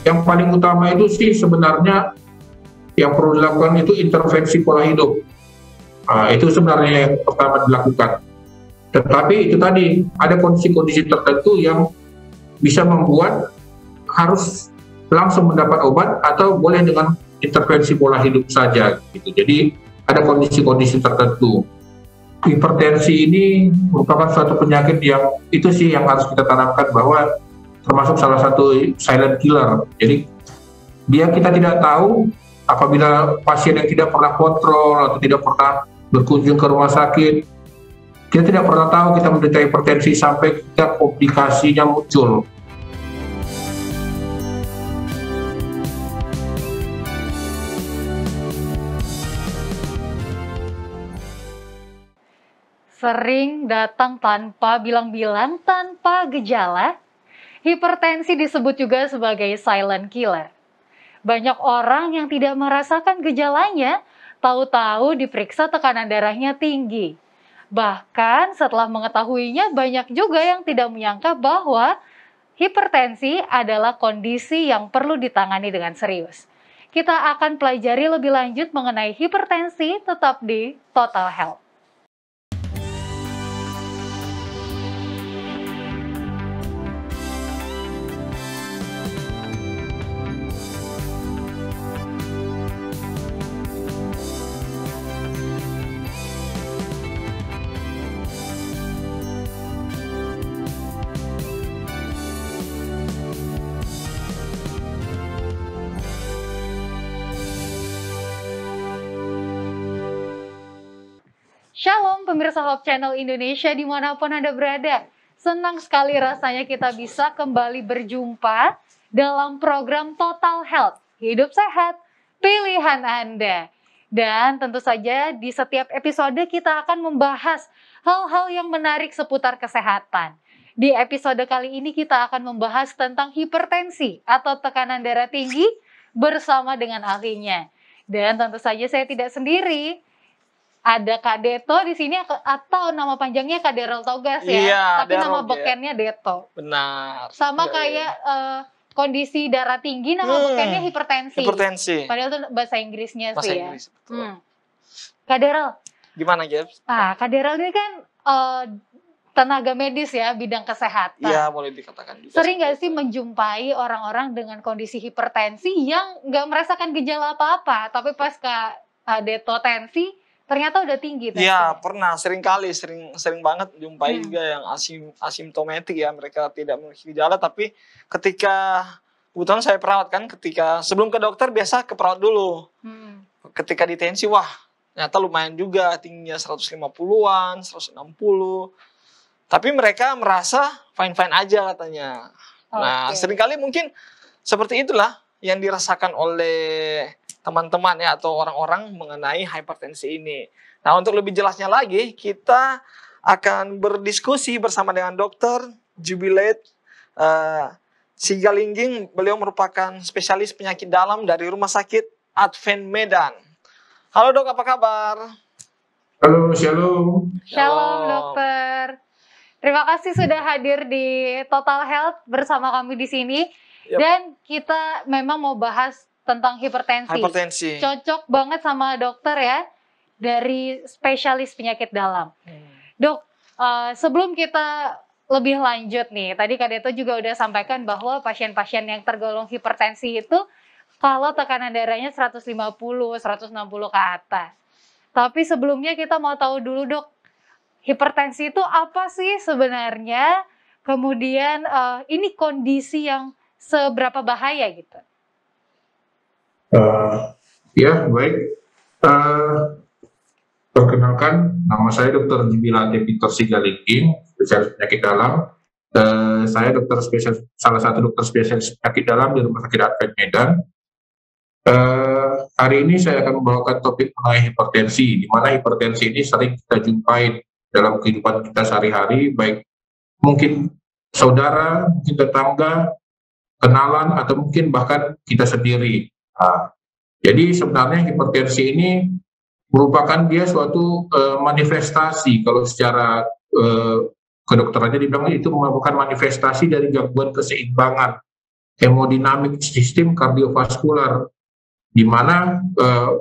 Yang paling utama itu sih sebenarnya yang perlu dilakukan itu intervensi pola hidup. Itu sebenarnya yang pertama dilakukan. Tetapi itu tadi ada kondisi-kondisi tertentu yang bisa membuat harus langsung mendapat obat atau boleh dengan intervensi pola hidup saja gitu. Jadi ada kondisi-kondisi tertentu. Hipertensi ini merupakan suatu penyakit yang itu sih yang harus kita tanamkan bahwa termasuk salah satu silent killer. Jadi kita tidak tahu apabila pasien yang tidak pernah kontrol atau tidak pernah berkunjung ke rumah sakit, kita tidak pernah tahu kita menderita hipertensi sampai kita komplikasinya muncul. Sering datang tanpa bilang-bilang, tanpa gejala. Hipertensi disebut juga sebagai silent killer. Banyak orang yang tidak merasakan gejalanya, tahu-tahu diperiksa tekanan darahnya tinggi. Bahkan setelah mengetahuinya, banyak juga yang tidak menyangka bahwa hipertensi adalah kondisi yang perlu ditangani dengan serius. Kita akan pelajari lebih lanjut mengenai hipertensi tetap di Total Health. Shalom pemirsa Hope Channel Indonesia dimanapun Anda berada. Senang sekali rasanya kita bisa kembali berjumpa dalam program Total Health. Hidup sehat, pilihan Anda. Dan tentu saja di setiap episode kita akan membahas hal-hal yang menarik seputar kesehatan. Di episode kali ini kita akan membahas tentang hipertensi atau tekanan darah tinggi bersama dengan ahlinya. Dan tentu saja saya tidak sendiri. Ada Kak Deto di sini atau nama panjangnya Kak Daryl Togas ya, iya, tapi nama bekennya Deto. Benar. Sama kayak kondisi darah tinggi, nama bekennya hipertensi. Hipertensi. Padahal itu bahasa Inggrisnya bahasa sih Inggris, ya. Kak Daryl. Gimana Jeps? Kak Daryl ini kan tenaga medis ya, bidang kesehatan. Iya, boleh dikatakan juga. Sering nggak sih menjumpai orang-orang dengan kondisi hipertensi yang nggak merasakan gejala apa-apa, tapi pas Kak Deto tensi ternyata udah tinggi. Iya, pernah, sering banget jumpai juga yang asimptomatik ya, mereka tidak memiliki gejala, tapi ketika kebetulan saya perawat kan, ketika sebelum ke dokter biasa ke perawat dulu. Ketika ditensi, wah ternyata lumayan juga tingginya 150-an, 160. Tapi mereka merasa fine-fine aja katanya. Nah, seringkali mungkin seperti itulah yang dirasakan oleh teman-teman ya atau orang-orang mengenai hipertensi ini. Nah, untuk lebih jelasnya lagi, kita akan berdiskusi bersama dengan Dr. Jubilate Sigalingging. Beliau merupakan spesialis penyakit dalam dari Rumah Sakit Advent Medan. Halo Dok, apa kabar? Halo, shalom. Shalom dokter. Terima kasih sudah hadir di Total Health bersama kami di sini. Dan kita memang mau bahas tentang hipertensi. Cocok banget sama dokter ya, dari spesialis penyakit dalam. Dok, sebelum kita lebih lanjut nih, tadi Kak Deto juga udah sampaikan bahwa pasien-pasien yang tergolong hipertensi itu kalau tekanan darahnya 150, 160 ke atas. Tapi sebelumnya kita mau tahu dulu dok, hipertensi itu apa sih sebenarnya? Kemudian ini kondisi yang seberapa bahaya gitu? Ya, baik. Perkenalkan, nama saya Dr. Jubilate Victor Sigalingging, spesialis penyakit dalam. Saya salah satu dokter spesialis penyakit dalam di Rumah Sakit Advent Medan. Hari ini saya akan membawakan topik mengenai hipertensi, di mana hipertensi ini sering kita jumpai dalam kehidupan kita sehari-hari, baik mungkin saudara, mungkin tetangga, kenalan, atau mungkin bahkan kita sendiri. Jadi sebenarnya hipertensi ini merupakan dia suatu manifestasi, kalau secara kedokterannya dibilang itu merupakan manifestasi dari gangguan keseimbangan hemodinamik sistem kardiovaskular, di mana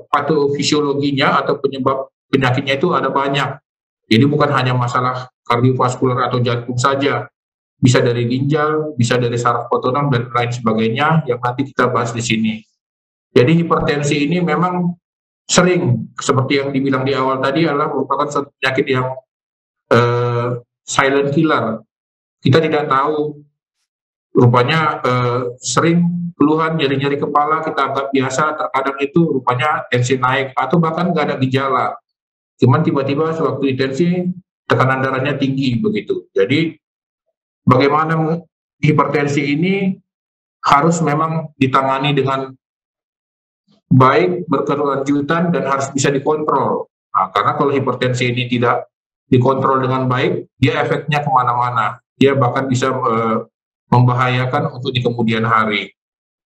patofisiologinya atau penyebab penyakitnya itu ada banyak. Jadi bukan hanya masalah kardiovaskular atau jantung saja, bisa dari ginjal, bisa dari saraf otonom dan lain sebagainya yang nanti kita bahas di sini. Jadi hipertensi ini memang sering, seperti yang dibilang di awal tadi, adalah merupakan suatu penyakit yang silent killer. Kita tidak tahu, rupanya sering keluhan nyeri-nyeri kepala kita anggap biasa, terkadang itu rupanya tensi naik atau bahkan nggak ada gejala. Cuman tiba-tiba sewaktu tensi tekanan darahnya tinggi begitu. Jadi bagaimana hipertensi ini harus memang ditangani dengan baik, berkelanjutan, dan harus bisa dikontrol. Nah, karena kalau hipertensi ini tidak dikontrol dengan baik, dia efeknya kemana-mana. Dia bahkan bisa membahayakan untuk di kemudian hari.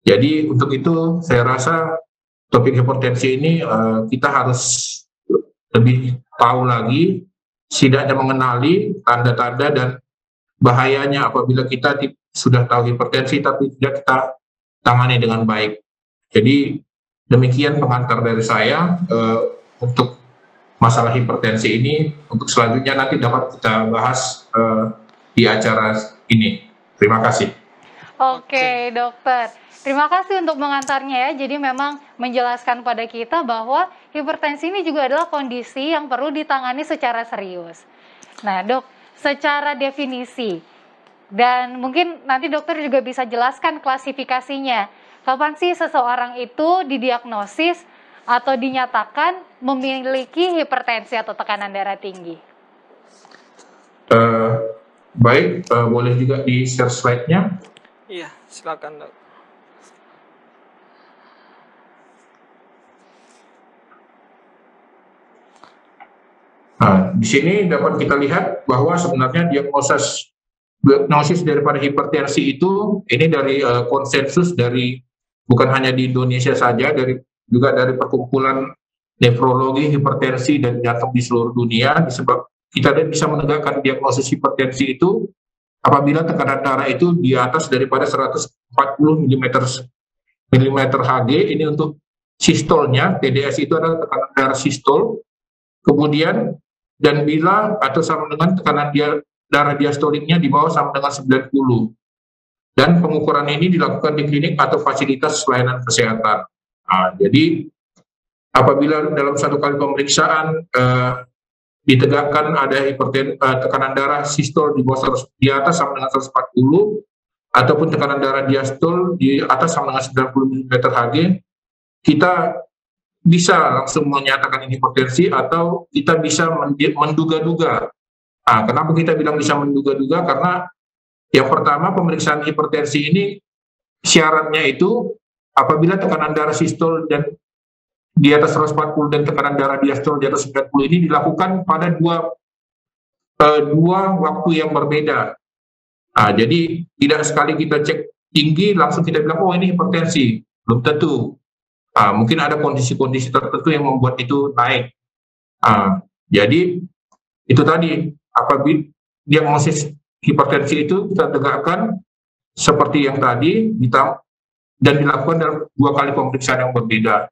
Jadi untuk itu saya rasa topik hipertensi ini kita harus lebih tahu lagi, setidaknya mengenali tanda-tanda dan bahayanya apabila kita sudah tahu hipertensi tapi tidak kita tangani dengan baik. Jadi demikian pengantar dari saya untuk masalah hipertensi ini. Untuk selanjutnya nanti dapat kita bahas di acara ini. Terima kasih. Oke, dokter. Terima kasih untuk mengantarnya ya. Jadi memang menjelaskan pada kita bahwa hipertensi ini juga adalah kondisi yang perlu ditangani secara serius. Nah, Dok, secara definisi, dan mungkin nanti dokter juga bisa jelaskan klasifikasinya. Kapan sih seseorang itu didiagnosis atau dinyatakan memiliki hipertensi atau tekanan darah tinggi? Baik, boleh juga di-share slide-nya? Iya, silakan, Dok. Nah, di sini dapat kita lihat bahwa sebenarnya diagnosis daripada hipertensi itu ini dari konsensus dari bukan hanya di Indonesia saja, juga dari perkumpulan nefrologi, hipertensi dan jantung di seluruh dunia. Disebab kita bisa menegakkan diagnosis hipertensi itu apabila tekanan darah itu di atas daripada 140 mm Hg. Ini untuk sistolnya, TDS itu adalah tekanan darah sistol. Kemudian dan bila atau sama dengan tekanan darah diastoliknya di bawah sama dengan 90. Dan pengukuran ini dilakukan di klinik atau fasilitas pelayanan kesehatan. Nah, jadi apabila dalam satu kali pemeriksaan ditegakkan ada tekanan darah sistol di bawah di atas sama dengan 140 ataupun tekanan darah diastol di atas sama dengan 90 mm Hg, kita bisa langsung menyatakan ini hipertensi atau kita bisa menduga-duga. Nah, kenapa kita bilang bisa menduga-duga? Karena yang pertama, pemeriksaan hipertensi ini syaratnya itu apabila tekanan darah sistol dan di atas 140 dan tekanan darah diastol di atas 90 ini dilakukan pada dua waktu yang berbeda. Nah, jadi tidak sekali kita cek tinggi langsung kita bilang oh ini hipertensi, belum tentu. Mungkin ada kondisi-kondisi tertentu yang membuat itu naik. Jadi itu tadi, apabila diagnosis hipertensi itu kita tegakkan seperti yang tadi dan dilakukan dalam dua kali pemeriksaan yang berbeda.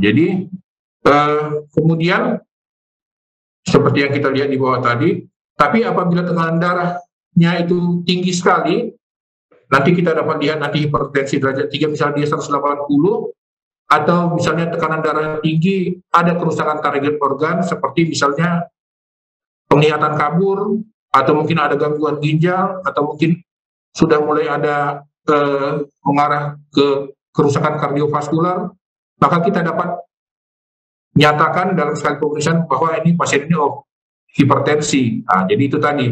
Jadi kemudian seperti yang kita lihat di bawah tadi, tapi apabila tekanan darahnya itu tinggi sekali, nanti kita dapat lihat nanti hipertensi derajat 3 misalnya dia 180, atau misalnya tekanan darah tinggi, ada kerusakan target organ seperti misalnya penglihatan kabur, atau mungkin ada gangguan ginjal, atau mungkin sudah mulai ada mengarah ke kerusakan kardiovaskular, maka kita dapat nyatakan dalam sekali pemeriksaan bahwa ini pasien ini hipertensi. Jadi itu tadi,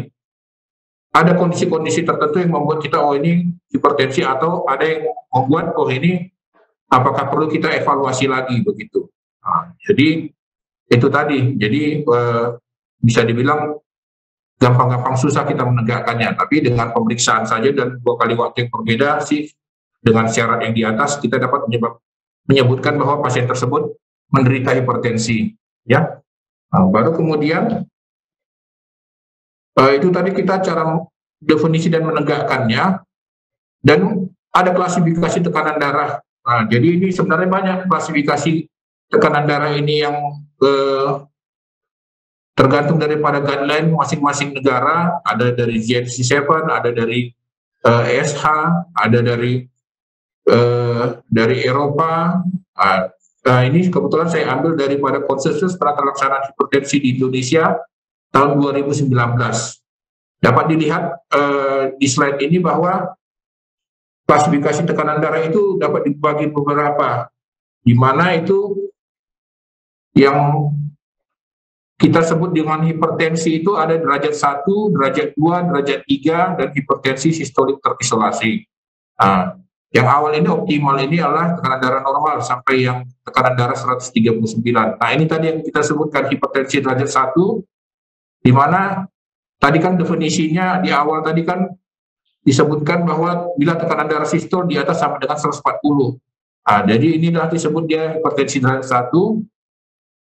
ada kondisi-kondisi tertentu yang membuat kita ini hipertensi, atau ada yang membuat ini apakah perlu kita evaluasi lagi begitu. Jadi itu tadi, jadi bisa dibilang gampang-gampang susah kita menegakkannya, tapi dengan pemeriksaan saja dan dua kali waktu yang berbeda sih, dengan syarat yang di atas kita dapat menyebutkan bahwa pasien tersebut menderita hipertensi. Ya, baru kemudian itu tadi kita cara definisi dan menegakkannya. Dan ada klasifikasi tekanan darah. Nah, jadi ini sebenarnya banyak klasifikasi tekanan darah ini yang tergantung daripada guideline masing-masing negara. Ada dari GNC7, ada dari ESH, ada dari Eropa. Nah, ini kebetulan saya ambil daripada konsensus penata laksanaan hipertensi di Indonesia tahun 2019. Dapat dilihat di slide ini bahwa klasifikasi tekanan darah itu dapat dibagi beberapa, di mana itu yang kita sebut dengan hipertensi itu ada derajat 1, derajat 2, derajat 3, dan hipertensi sistolik terisolasi. Nah, yang awal ini optimal ini adalah tekanan darah normal sampai yang tekanan darah 139. Nah, ini tadi yang kita sebutkan hipertensi derajat 1, di mana tadi kan definisinya di awal tadi kan disebutkan bahwa bila tekanan darah sistol di atas sama dengan 140. Nah, jadi inilah disebut dia hipertensi derajat 1.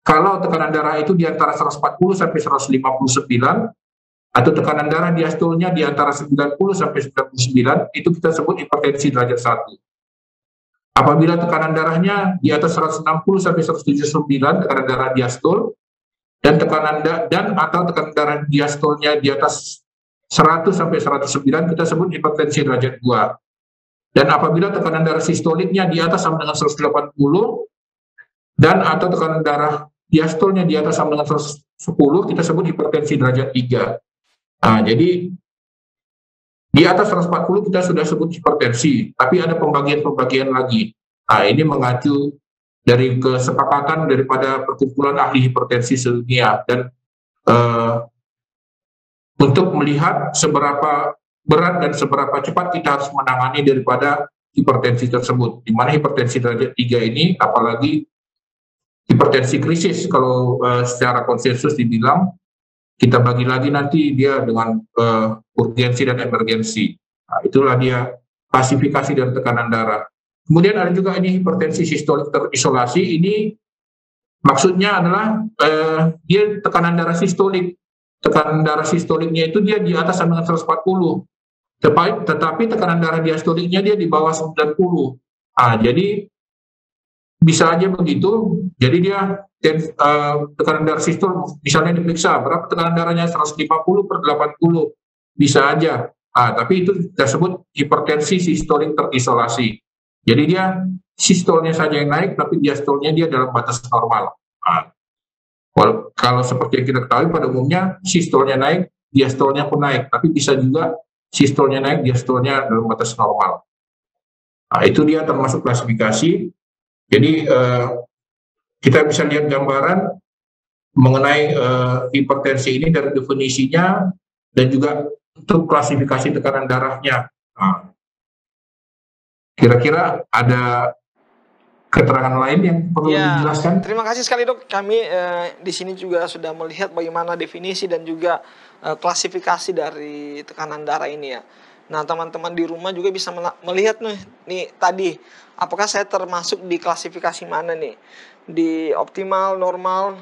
Kalau tekanan darah itu di antara 140 sampai 159, atau tekanan darah diastolnya di antara 90 sampai 99, itu kita sebut hipertensi derajat 1. Apabila tekanan darahnya di atas 160 sampai 179, tekanan darah diastol, dan tekanan darah diastolnya di atas 100 sampai 109, kita sebut hipertensi derajat 2. Dan apabila tekanan darah sistoliknya di atas sama dengan 180, dan atau tekanan darah diastolnya di atas sama dengan 110, kita sebut hipertensi derajat 3. Nah, jadi di atas 140 kita sudah sebut hipertensi, tapi ada pembagian-pembagian lagi. Nah, ini mengacu dari kesepakatan daripada perkumpulan ahli hipertensi sedunia, dan untuk melihat seberapa berat dan seberapa cepat kita harus menangani daripada hipertensi tersebut. Di mana hipertensi derajat 3 ini, apalagi hipertensi krisis, kalau secara konsensus dibilang, kita bagi lagi nanti dia dengan urgensi dan emergensi. Nah, itulah dia klasifikasi dan tekanan darah. Kemudian ada juga ini hipertensi sistolik terisolasi. Ini maksudnya adalah dia tekanan darah sistolik. Tekanan darah sistoliknya itu dia di atas sama dengan 140. Tetapi tekanan darah diastoliknya dia di bawah 90. Ah, jadi bisa aja begitu. Jadi dia tekanan darah sistol misalnya diperiksa berapa tekanan darahnya 150/80, bisa aja. Tapi itu kita sebut hipertensi sistolik terisolasi. Jadi dia sistolnya saja yang naik, tapi diastolnya dia dalam batas normal. Kalau seperti yang kita ketahui pada umumnya sistolnya naik, diastolnya pun naik, tapi bisa juga sistolnya naik, diastolnya dalam batas normal. Itu dia termasuk klasifikasi. Jadi kita bisa lihat gambaran mengenai hipertensi ini dari definisinya dan juga untuk klasifikasi tekanan darahnya. Kira-kira ada keterangan lain yang perlu dijelaskan? Terima kasih sekali dok. Kami di sini juga sudah melihat bagaimana definisi dan juga klasifikasi dari tekanan darah ini ya. Nah teman-teman di rumah juga bisa melihat nih tadi apakah saya termasuk di klasifikasi mana nih, di optimal, normal,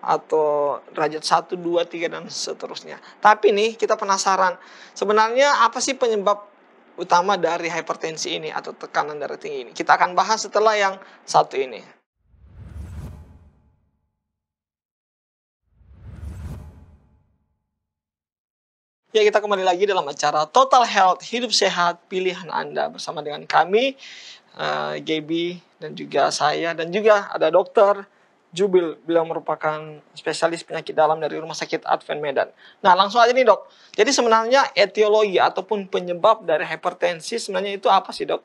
atau derajat 1, 2, 3 dan seterusnya. Tapi nih kita penasaran sebenarnya apa sih penyebab utama dari hipertensi ini atau tekanan darah tinggi ini. Kita akan bahas setelah yang satu ini. Ya, kita kembali lagi dalam acara Total Health, hidup sehat, pilihan Anda. Bersama dengan kami, Gaby, dan juga saya, dan juga ada Dokter Jubil. Beliau merupakan spesialis penyakit dalam dari Rumah Sakit Advent Medan. Nah, langsung aja nih dok. Jadi sebenarnya etiologi ataupun penyebab dari hipertensi sebenarnya itu apa sih dok?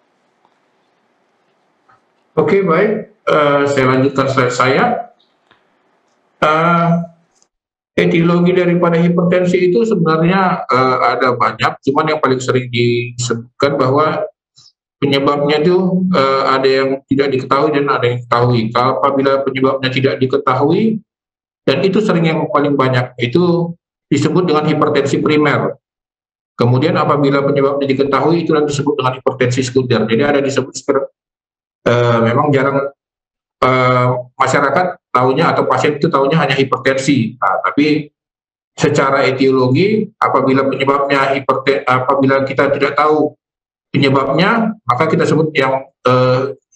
Oke, baik. Saya lanjutkan slide saya. Etiologi daripada hipertensi itu sebenarnya ada banyak, cuman yang paling sering disebutkan bahwa penyebabnya itu ada yang tidak diketahui dan ada yang diketahui. Kalau apabila penyebabnya tidak diketahui, dan itu sering yang paling banyak, itu disebut dengan hipertensi primer. Kemudian apabila penyebabnya diketahui, itu nanti disebut dengan hipertensi sekunder. Jadi ada disebut memang jarang masyarakat tahunya atau pasien itu tahunya hanya hipertensi. Tapi secara etiologi apabila penyebabnya apabila kita tidak tahu penyebabnya, maka kita sebut yang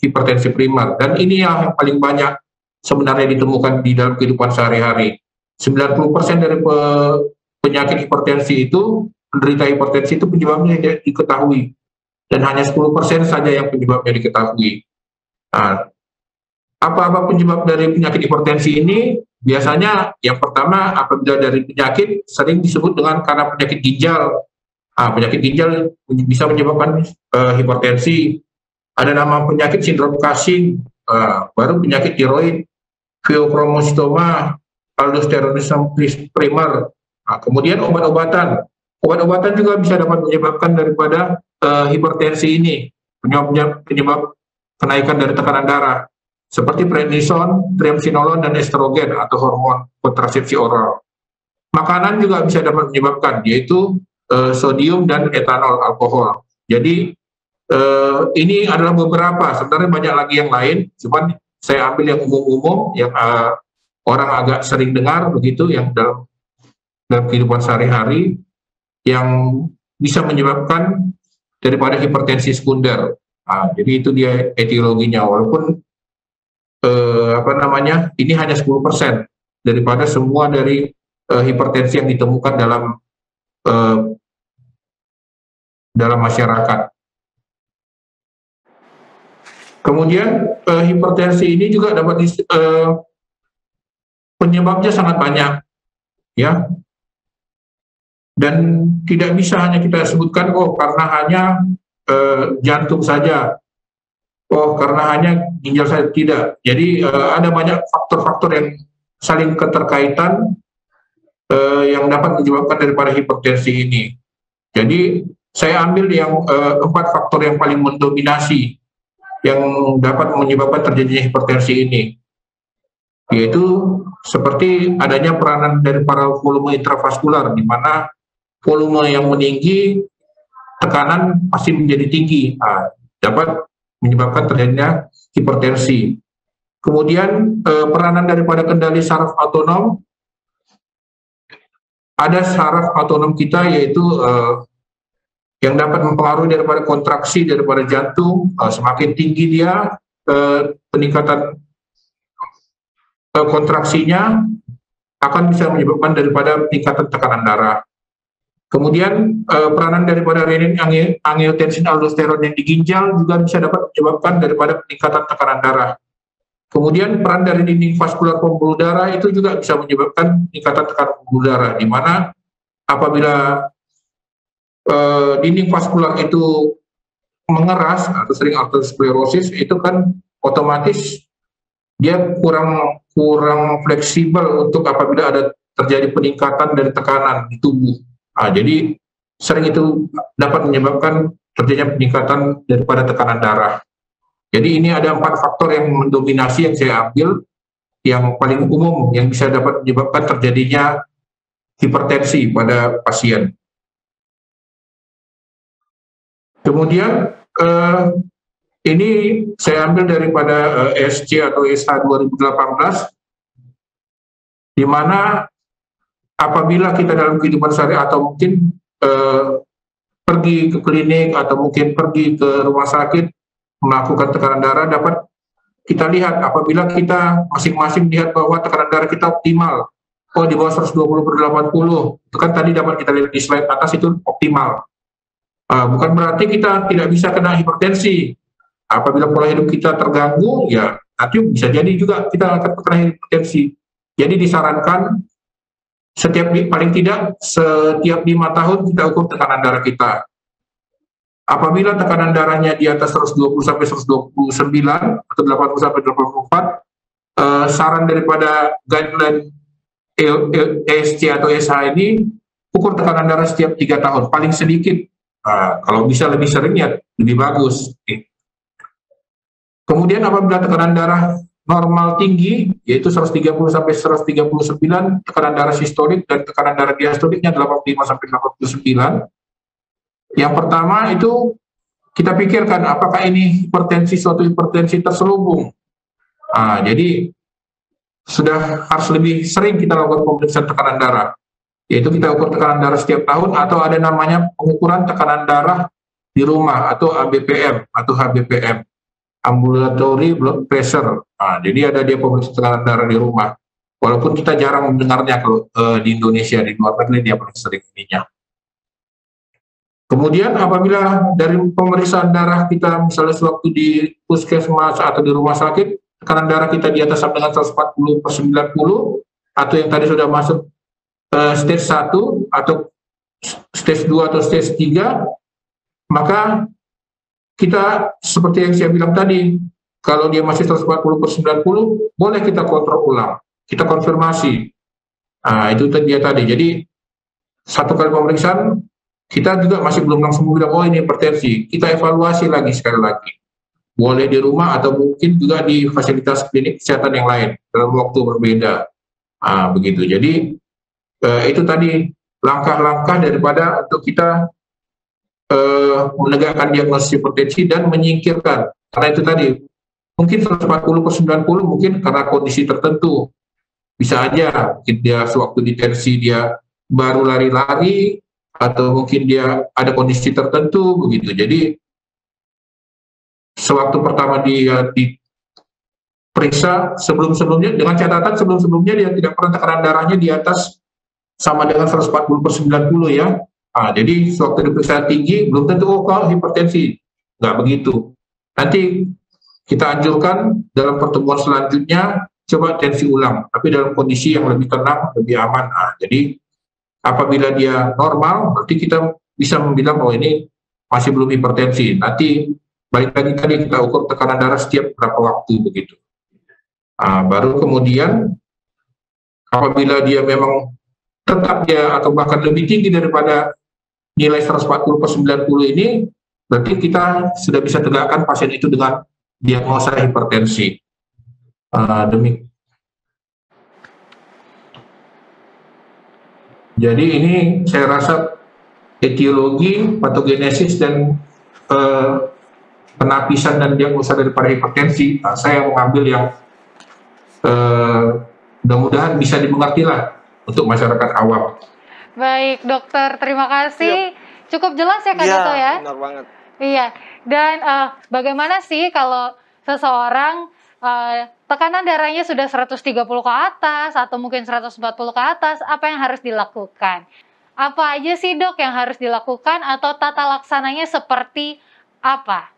hipertensi primer. Dan ini yang paling banyak sebenarnya ditemukan di dalam kehidupan sehari-hari. 90% dari penyakit hipertensi itu, penderita hipertensi itu penyebabnya tidak diketahui. Dan hanya 10% saja yang penyebabnya diketahui. Nah, apa-apa penyebab dari penyakit hipertensi ini? Biasanya yang pertama, apabila dari penyakit sering disebut dengan karena penyakit ginjal. Penyakit ginjal bisa menyebabkan hipertensi. Ada nama penyakit sindrom Cushing, baru penyakit tiroid, pheochromocytoma, aldosteronisme primer. Kemudian obat-obatan. Obat-obatan juga bisa dapat menyebabkan daripada hipertensi ini, penyebab kenaikan dari tekanan darah, seperti prednison, triamcinolone, dan estrogen atau hormon kontrasepsi oral. Makanan juga bisa dapat menyebabkan, yaitu sodium dan etanol alkohol. Jadi ini adalah beberapa, sebenarnya banyak lagi yang lain, cuman saya ambil yang umum-umum, yang orang agak sering dengar begitu, yang dalam kehidupan sehari-hari, yang bisa menyebabkan daripada hipertensi sekunder. Jadi itu dia etiologinya, walaupun ini hanya 10% daripada semua dari hipertensi yang ditemukan dalam masyarakat. Kemudian hipertensi ini juga dapat penyebabnya sangat banyak, ya. Dan tidak bisa hanya kita sebutkan karena hanya jantung saja, karena hanya ginjal saja, tidak. Jadi ada banyak faktor-faktor yang saling keterkaitan yang dapat menyebabkan daripada hipertensi ini. Jadi saya ambil yang 4 faktor yang paling mendominasi yang dapat menyebabkan terjadinya hipertensi ini, yaitu seperti adanya peranan dari para volume intravaskular, di mana volume yang meninggi, tekanan pasti menjadi tinggi, dapat menyebabkan terjadinya hipertensi. Kemudian peranan daripada kendali saraf otonom, ada saraf otonom kita, yaitu yang dapat mempengaruhi daripada kontraksi daripada jantung. Semakin tinggi dia, peningkatan kontraksinya akan bisa menyebabkan daripada peningkatan tekanan darah. Kemudian peranan daripada renin, angiotensin, aldosteron yang di ginjal juga bisa dapat menyebabkan daripada peningkatan tekanan darah. Kemudian peran dari dinding vaskular pembuluh darah itu juga bisa menyebabkan peningkatan tekanan pembuluh darah, di mana apabila dinding vaskular itu mengeras atau sering arteriosklerosis, itu kan otomatis dia kurang fleksibel untuk apabila ada terjadi peningkatan dari tekanan di tubuh. Jadi sering itu dapat menyebabkan terjadinya peningkatan daripada tekanan darah. Jadi ini ada 4 faktor yang mendominasi yang saya ambil, yang paling umum yang bisa dapat menyebabkan terjadinya hipertensi pada pasien. Kemudian ini saya ambil daripada ESC atau ESH 2018, di mana apabila kita dalam kehidupan sehari atau mungkin pergi ke klinik atau mungkin pergi ke rumah sakit melakukan tekanan darah, dapat kita lihat apabila kita masing-masing lihat bahwa tekanan darah kita optimal, di bawah 120/80, itu kan tadi dapat kita lihat di slide atas, itu optimal. Bukan berarti kita tidak bisa kena hipertensi. Apabila pola hidup kita terganggu, ya nanti bisa jadi juga kita akan kena hipertensi. Jadi disarankan paling tidak setiap 5 tahun kita ukur tekanan darah kita. Apabila tekanan darahnya di atas 120/129 atau 80/84, saran daripada guideline ESC atau ESH ini, ukur tekanan darah setiap 3 tahun, paling sedikit. Kalau bisa lebih sering ya lebih bagus. Kemudian apabila tekanan darah normal tinggi, yaitu 130/139, tekanan darah sistolik dan tekanan darah diastoliknya 85/89. Yang pertama itu kita pikirkan apakah ini suatu hipertensi terselubung. Jadi sudah harus lebih sering kita lakukan pemeriksaan tekanan darah, yaitu kita ukur tekanan darah setiap tahun, atau ada namanya pengukuran tekanan darah di rumah atau ABPM atau HBPM, ambulatory blood pressure. Nah, jadi ada dia pemeriksaan tekanan darah di rumah. Walaupun kita jarang mendengarnya kalau di Indonesia, di luar negeri dia paling sering ininya. Kemudian apabila dari pemeriksaan darah kita misalnya sewaktu di puskesmas atau di rumah sakit, tekanan darah kita di atas sampai dengan 140/90, atau yang tadi sudah masuk stage 1 atau stage 2 atau stage 3, maka kita seperti yang saya bilang tadi, kalau dia masih 140/90, boleh kita kontrol ulang, kita konfirmasi. Nah, itu dia tadi. Jadi satu kali pemeriksaan kita juga masih belum langsung bilang oh ini hipertensi, kita evaluasi lagi sekali lagi. Boleh di rumah atau mungkin juga di fasilitas klinik kesehatan yang lain dalam waktu berbeda. Begitu. Jadi itu tadi langkah-langkah daripada untuk kita menegakkan diagnosis hipertensi dan menyingkirkan. Karena itu tadi mungkin 140/90 mungkin karena kondisi tertentu. Bisa aja dia sewaktu di tensi dia baru lari-lari, atau mungkin dia ada kondisi tertentu begitu. Jadi sewaktu pertama dia diperiksa sebelum-sebelumnya, dengan catatan sebelum-sebelumnya dia tidak pernah tekanan darahnya di atas sama dengan 140/90 ya. Jadi sewaktu diperiksa tinggi belum tentu kalau hipertensi, nggak begitu. Nanti kita anjurkan dalam pertemuan selanjutnya coba tensi ulang, tapi dalam kondisi yang lebih tenang, lebih aman. Jadi apabila dia normal, berarti kita bisa bilang oh ini masih belum hipertensi. Nanti balik lagi tadi kita ukur tekanan darah setiap berapa waktu begitu. Baru kemudian apabila dia memang tetap dia atau bahkan lebih tinggi daripada nilai 140/90 ini, berarti kita sudah bisa tegakkan pasien itu dengan diagnosa hipertensi. Demikian. Jadi ini saya rasa etiologi, patogenesis, dan penapisan dan diagnosa daripada hipertensi. Saya mengambil yang mudah-mudahan bisa dimengerti lah untuk masyarakat awam. Baik dokter, terima kasih. Cukup jelas ya Kak Dito ya? Benar banget. Iya, dan bagaimana sih kalau seseorang tekanan darahnya sudah 130 ke atas atau mungkin 140 ke atas, apa yang harus dilakukan? Apa aja sih dok yang harus dilakukan atau tata laksananya seperti apa?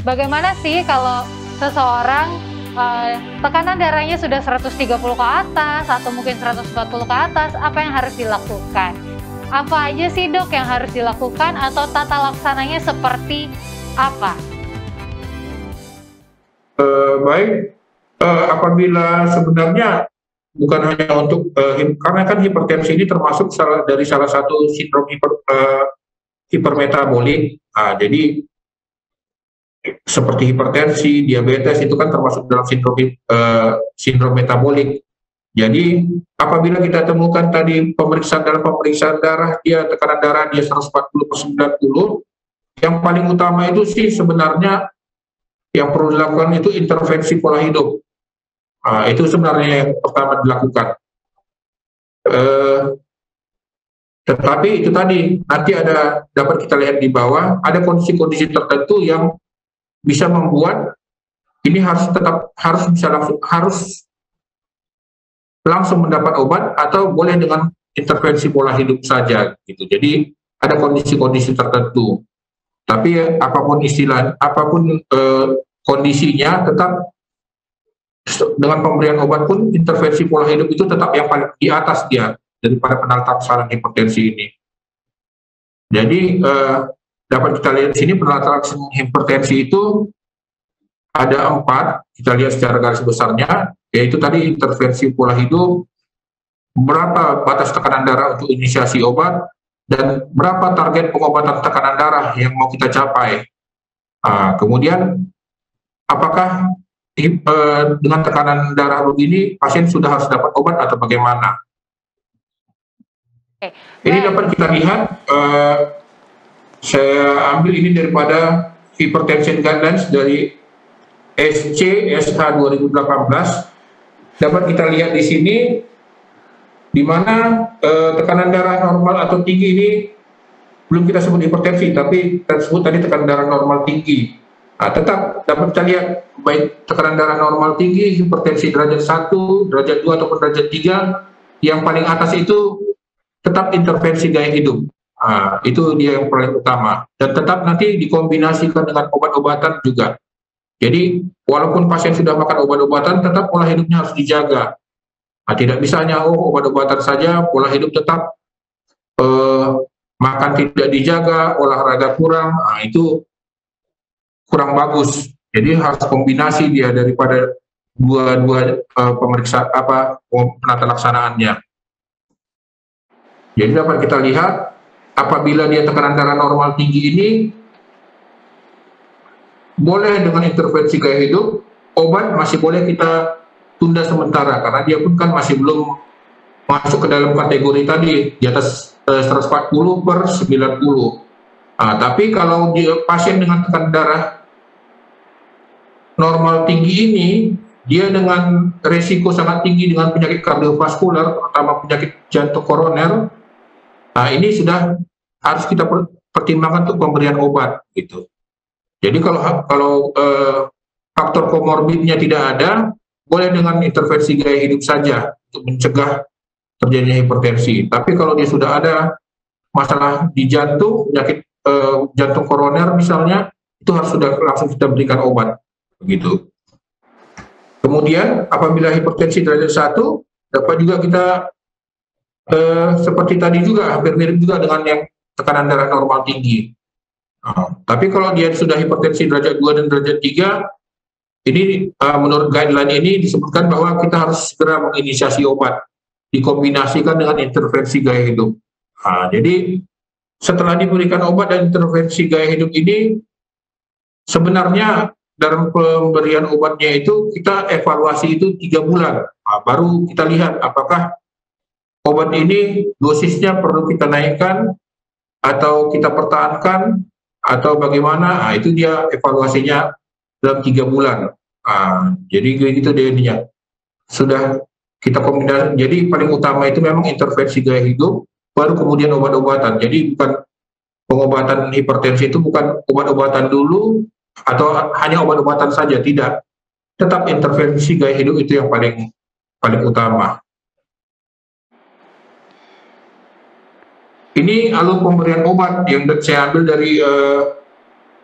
Bagaimana sih kalau seseorang tekanan darahnya sudah 130 ke atas atau mungkin 140 ke atas, apa yang harus dilakukan? Apa aja sih dok yang harus dilakukan atau tata laksananya seperti apa? Baik, apabila sebenarnya bukan hanya untuk karena kan hipertensi ini termasuk dari salah satu sindrom hipermetabolik. Jadi seperti hipertensi, diabetes itu kan termasuk dalam sindrom metabolik. Jadi apabila kita temukan tadi pemeriksaan darah dia tekanan darah dia 140/90, yang paling utama itu sih sebenarnya yang perlu dilakukan itu intervensi pola hidup. Itu sebenarnya yang pertama dilakukan. Tetapi itu tadi nanti dapat kita lihat di bawah ada kondisi-kondisi tertentu yang bisa membuat ini harus langsung mendapat obat atau boleh dengan intervensi pola hidup saja gitu. Jadi ada kondisi-kondisi tertentu. Tapi apapun kondisinya, tetap dengan pemberian obat pun intervensi pola hidup itu tetap yang paling di atas dia daripada penataran hipertensi ini. Jadi dapat kita lihat di sini penataran hipertensi itu ada 4, kita lihat secara garis besarnya, yaitu tadi intervensi pola hidup, berapa batas tekanan darah untuk inisiasi obat, dan berapa target pengobatan tekanan darah yang mau kita capai. Kemudian apakah dengan tekanan darah begini pasien sudah harus dapat obat atau bagaimana? Ini dapat kita lihat, saya ambil ini daripada Hypertension Guidelines dari SC SH 2018. Dapat kita lihat di sini di mana tekanan darah normal atau tinggi ini belum kita sebut hipertensi, tapi kita sebut tadi tekanan darah normal tinggi. Nah, tetap dapat kita lihat baik tekanan darah normal tinggi, hipertensi derajat 1, derajat 2 ataupun derajat 3, yang paling atas itu tetap intervensi gaya hidup. Nah, itu dia yang paling utama, dan tetap nanti dikombinasikan dengan obat-obatan juga. Jadi walaupun pasien sudah makan obat-obatan, tetap pola hidupnya harus dijaga. Nah, tidak bisa hanya obat-obatan saja, pola hidup tetap makan tidak dijaga, olahraga kurang, nah, itu kurang bagus. Jadi harus kombinasi dia daripada dua pemeriksaan penata laksanaannya. Jadi dapat kita lihat apabila dia tekanan darah normal tinggi ini, boleh dengan intervensi gaya hidup, obat masih boleh kita tunda sementara karena dia pun kan masih belum masuk ke dalam kategori tadi di atas 140/90. Nah, tapi kalau dia pasien dengan tekanan darah normal tinggi ini, dia dengan resiko sangat tinggi dengan penyakit kardiovaskular, terutama penyakit jantung koroner. Nah, ini sudah harus kita pertimbangkan untuk pemberian obat gitu. Jadi kalau faktor komorbidnya tidak ada, boleh dengan intervensi gaya hidup saja untuk mencegah terjadinya hipertensi. Tapi kalau dia sudah ada masalah di jantung, penyakit jantung koroner misalnya, itu harus sudah langsung kita berikan obat begitu. Kemudian apabila hipertensi derajat 1, dapat juga kita seperti tadi juga hampir mirip juga dengan yang tekanan darah normal tinggi. Tapi kalau dia sudah hipertensi derajat 2 dan derajat 3, ini menurut guideline ini disebutkan bahwa kita harus segera menginisiasi obat, dikombinasikan dengan intervensi gaya hidup. Jadi setelah diberikan obat dan intervensi gaya hidup ini, sebenarnya dalam pemberian obatnya itu kita evaluasi itu 3 bulan. Baru kita lihat apakah obat ini dosisnya perlu kita naikkan atau kita pertahankan atau bagaimana. Itu dia evaluasinya dalam 3 bulan. Jadi gitu dia intinya. Sudah kita kombinasi. Jadi paling utama itu memang intervensi gaya hidup, baru kemudian obat-obatan. Jadi bukan pengobatan hipertensi itu bukan obat-obatan dulu atau hanya obat-obatan saja, tidak. Tetap intervensi gaya hidup itu yang paling utama. Ini alur pemberian obat yang saya ambil dari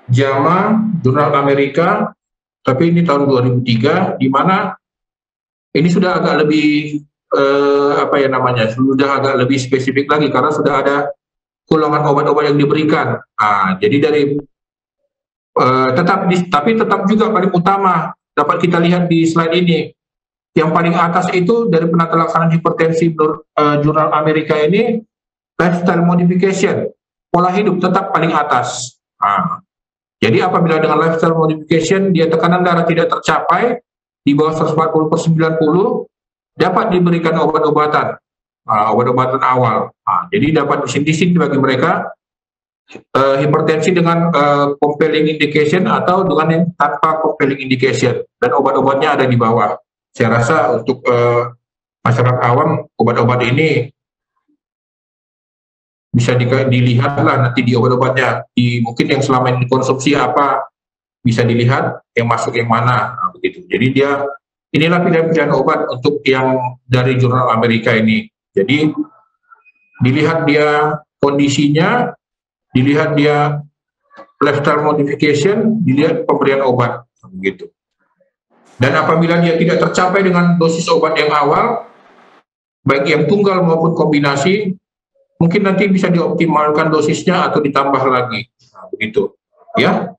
JAMA, Jurnal Amerika, tapi ini tahun 2003, di mana ini sudah agak lebih sudah agak lebih spesifik lagi karena sudah ada golongan obat-obat yang diberikan. Jadi dari tapi tetap juga paling utama dapat kita lihat di slide ini. Yang paling atas itu dari penata laksanaan hipertensi Jurnal Amerika ini, lifestyle modification, pola hidup tetap paling atas. Jadi apabila dengan lifestyle modification dia tekanan darah tidak tercapai di bawah 140/90, dapat diberikan obat-obatan, obat-obatan awal. Jadi dapat disini bagi mereka hipertensi dengan compelling indication atau dengan yang tanpa compelling indication, dan obat-obatnya ada di bawah. Saya rasa untuk masyarakat awam obat-obat ini bisa dilihatlah nanti di obat-obatnya, mungkin yang selama ini dikonsumsi apa, bisa dilihat yang masuk yang mana, begitu. Jadi inilah pilihan-pilihan obat untuk yang dari Jurnal Amerika ini. Jadi dilihat dia kondisinya, dilihat dia lifestyle modification, dilihat pemberian obat, begitu. Dan apabila dia tidak tercapai dengan dosis obat yang awal, baik yang tunggal maupun kombinasi, mungkin nanti bisa dioptimalkan dosisnya atau ditambah lagi, begitu, ya.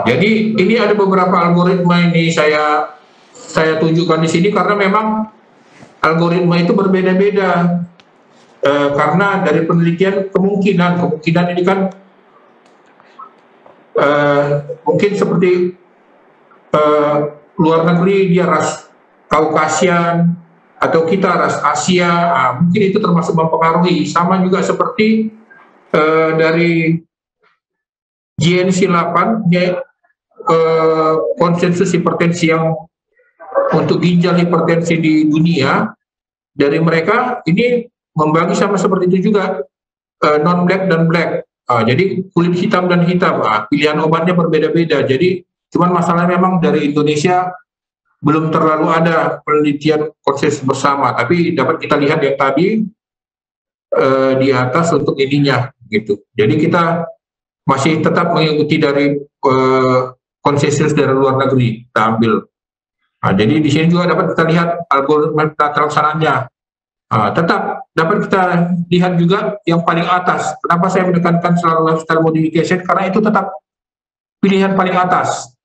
Jadi ini ada beberapa algoritma ini saya tunjukkan di sini karena memang algoritma itu berbeda-beda karena dari penelitian kemungkinan ini kan mungkin seperti luar negeri dia ras Kaukasian atau kita ras Asia, mungkin itu termasuk mempengaruhi. Sama juga seperti dari GNC 8, konsensus hipertensi yang untuk ginjal hipertensi di dunia, dari mereka ini membagi sama seperti itu juga, non black dan black. Jadi kulit hitam dan hitam, pilihan obatnya berbeda-beda. Jadi cuman masalahnya memang dari Indonesia belum terlalu ada penelitian konsensus bersama, tapi dapat kita lihat yang tadi di atas untuk ininya gitu. Jadi kita masih tetap mengikuti dari konsensus dari luar negeri kita ambil. Jadi di sini juga dapat kita lihat algoritma tata laksananya. Tetap dapat kita lihat juga yang paling atas. Kenapa saya menekankan selalu lifestyle modification? Karena itu tetap pilihan paling atas